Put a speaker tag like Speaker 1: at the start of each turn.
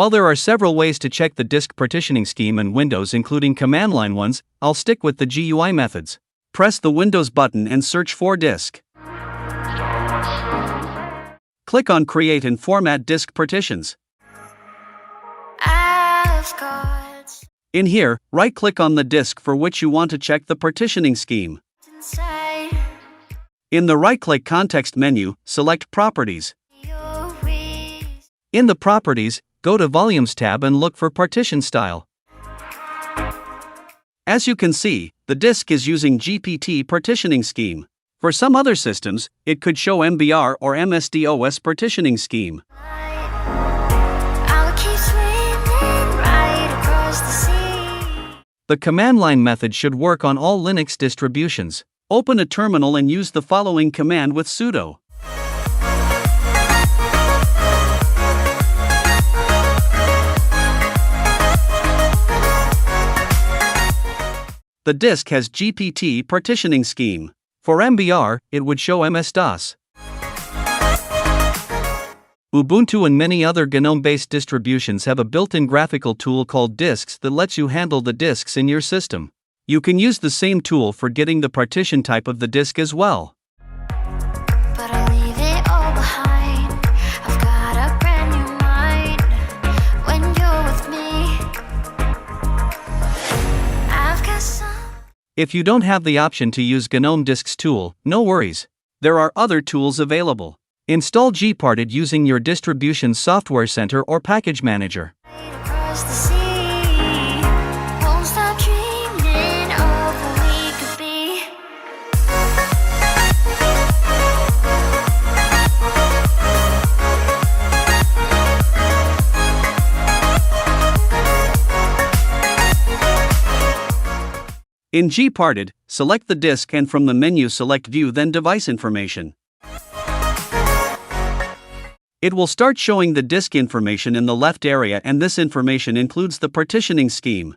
Speaker 1: While there are several ways to check the disk partitioning scheme in Windows, including command line ones, I'll stick with the GUI methods. Press the Windows button and search for disk. Click on Create and Format Disk Partitions. In here, right-click on the disk for which you want to check the partitioning scheme. In the right-click context menu, select Properties. In the Properties, go to Volumes tab and look for Partition Style. As you can see, the disk is using GPT Partitioning Scheme. For some other systems, it could show MBR or MSDOS Partitioning Scheme. The command line method should work on all Linux distributions. Open a terminal and use the following command with sudo. The disk has GPT Partitioning Scheme. For MBR, it would show MS-DOS. Ubuntu and many other GNOME-based distributions have a built-in graphical tool called Disks that lets you handle the disks in your system. You can use the same tool for getting the partition type of the disk as well.
Speaker 2: But I'll leave it all behind. I've got a brand new mind when you're with me. I've got some.
Speaker 1: If you don't have the option to use GNOME Disks tool, no worries. There are other tools available. Install gparted using your distribution's software center or package manager.
Speaker 2: Across the sea, won't stop dreaming of what we could be.
Speaker 1: In gparted, select the disk and from the menu select View, then Device Information. It will start showing the disk information in the left area, and this information includes the partitioning scheme.